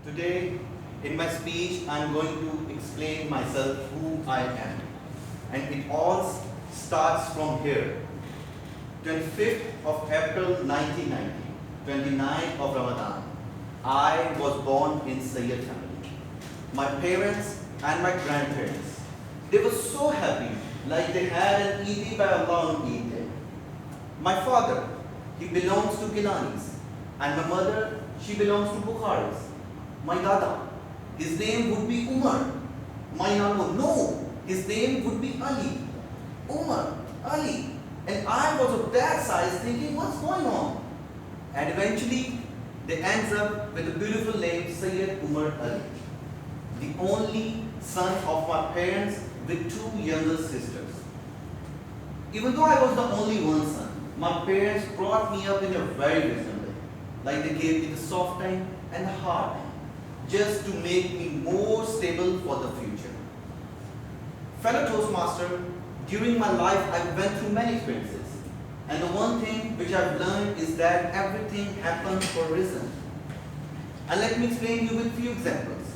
Today, in my speech, I am going to explain myself who I am. And it all starts from here. 25th of April 1990, 29th of Ramadan. I was born in Sayyid family. My parents and my grandparents, they were so happy, like they had an Eid by Allah on Eid day. My father, he belongs to Gilanis, and my mother, she belongs to Bukharis. My dada, his name would be Umar. My nana, no, his name would be Ali. Umar, Ali. And I was of that size thinking, what's going on? And eventually, they ends up with the beautiful name Sayyid Umar Ali, the only son of my parents with two younger sisters. Even though I was the only one son, my parents brought me up in a very wisdom way. Like they gave me the soft time and the hard time, just to make me more stable for the future. Fellow Toastmaster, during my life I went through many experiences. And the one thing which I've learned is that everything happens for a reason. And let me explain you with few examples.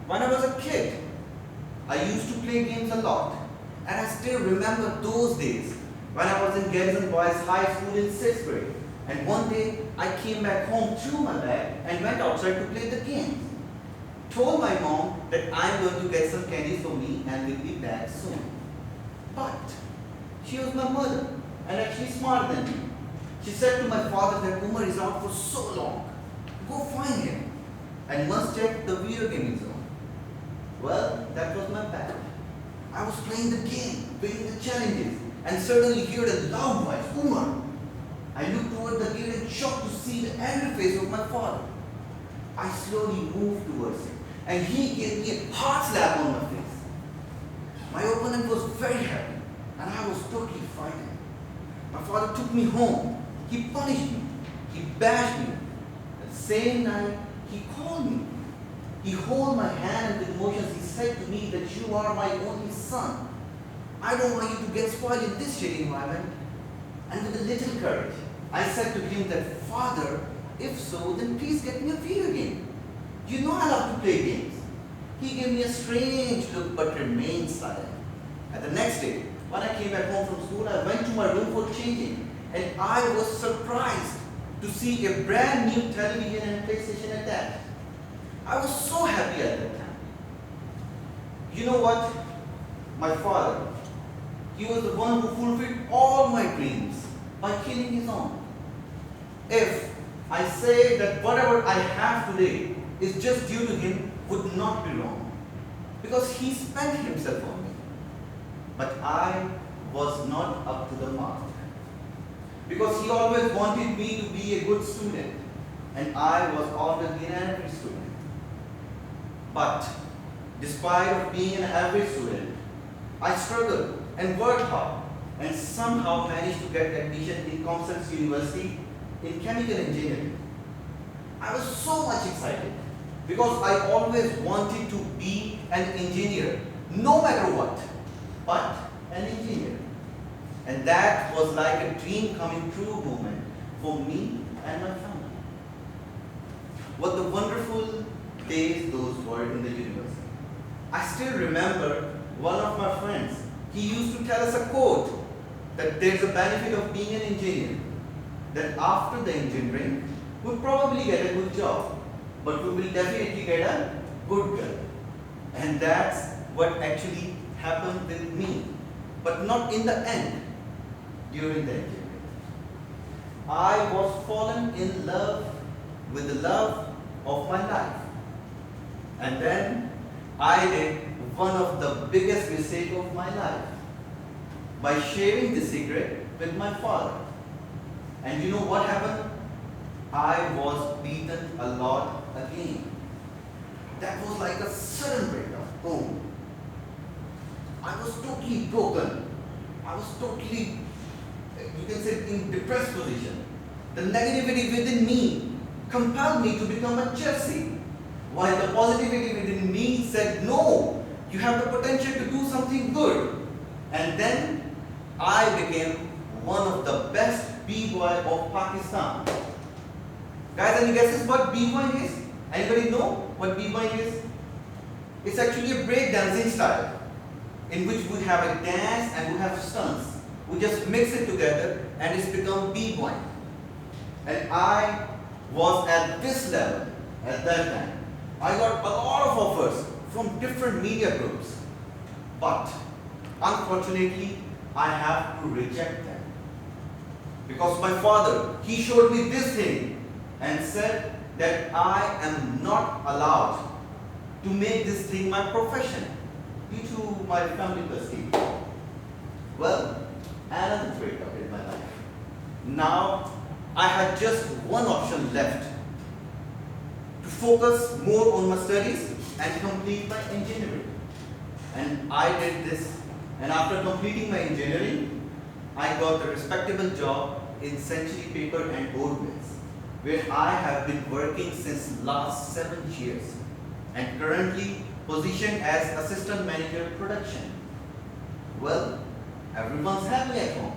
When I was a kid, I used to play games a lot. And I still remember those days when I was in Garrison Boys High School in 6th grade. And one day, I came back home, threw my bag and went outside to play the games. Told my mom that I'm going to get some candies for me and will be back soon. But she was my mother and actually smarter than me. She said to my father that Umar is out for so long. Go find him and must check the video gaming zone. Well, that was my bad. I was playing the game, winning the challenges, and suddenly heard a loud voice, Umar. I looked toward the gate and shocked to see the angry face of my father. I slowly moved towards him, and he gave me a hard slap on my face. My opponent was very happy, and I was totally frightened. My father took me home. He punished me. He bashed me. The same night, he called me. He held my hand and with emotions, he said to me that you are my only son. I don't want you to get spoiled in this shady environment. And with a little courage, I said to him that, Father, if so, then please get me a video game. You know I love to play games. He gave me a strange look but remained silent. And the next day, when I came back home from school, I went to my room for changing. And I was surprised to see a brand new television and PlayStation at that. I was so happy at that time. You know what? My father, he was the one who fulfilled all my dreams by killing his own. If I say that whatever I have today is just due to him, would not be wrong. Because he spent himself on me. But I was not up to the mark. Because he always wanted me to be a good student. And I was always an average student. But despite of being an average student, I struggled and worked hard and somehow managed to get admission in Comson's University in chemical engineering. I was so much excited because I always wanted to be an engineer, no matter what, but an engineer. And that was like a dream coming true moment for me and my family. What the wonderful days those were in the university. I still remember one of my friends. He used to tell us a quote that there's a benefit of being an engineer. That after the engineering, we'll probably get a good job, but we will definitely get a good girl. And that's what actually happened with me, but not in the end, during the engineering. I was fallen in love with the love of my life. And then I did one of the biggest mistakes of my life by sharing the secret with my father. And you know what happened? I was beaten a lot again. That was like a sudden breakdown. Boom. I was totally broken. I was totally, you can say, in depressed position. The negativity within me compelled me to become a Chelsea, while the positivity within me said, no, you have the potential to do something good. And then I became one of the best B-boy of Pakistan. Guys, any guesses what B-boy is? Anybody know what b-boying is? It's actually a break dancing style in which we have a dance and we have stunts. We just mix it together and it's become b-boying. And I was at this level at that time. I got a lot of offers from different media groups, but unfortunately I have to reject them. Because my father, he showed me this thing and said that I am not allowed to make this thing my profession due to my family prestige. Well, another breakup in my life. Now I had just one option left: to focus more on my studies and complete my engineering. And I did this. And after completing my engineering, I got a respectable job in Century Paper and Toastmasters, where I have been working since last 7 years and currently positioned as Assistant Manager Production. Well, everyone's happy at home.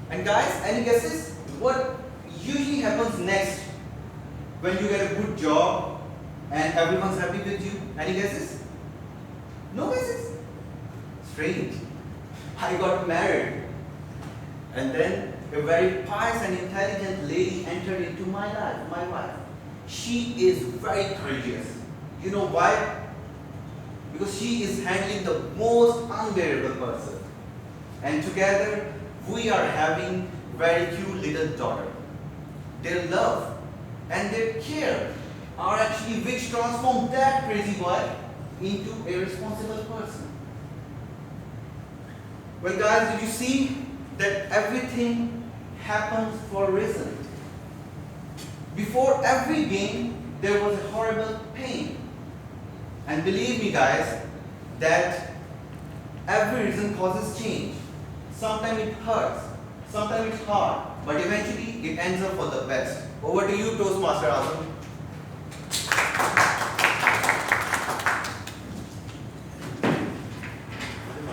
And guys, any guesses what usually happens next when you get a good job and everyone's happy with you? Any guesses? No guesses? Strange. I got married, and then a very pious and intelligent lady entered into my life, my wife. She is very courageous. You know why? Because she is handling the most unbearable person. And together we are having very cute little daughter. Their love and their care are actually which transform that crazy boy into a responsible person. Well guys, did you see that everything happens for a reason? Before every game, there was a horrible pain. And believe me guys, that every reason causes change. Sometimes it hurts, sometimes it's hard, but eventually it ends up for the best. Over to you, Toastmaster Azam.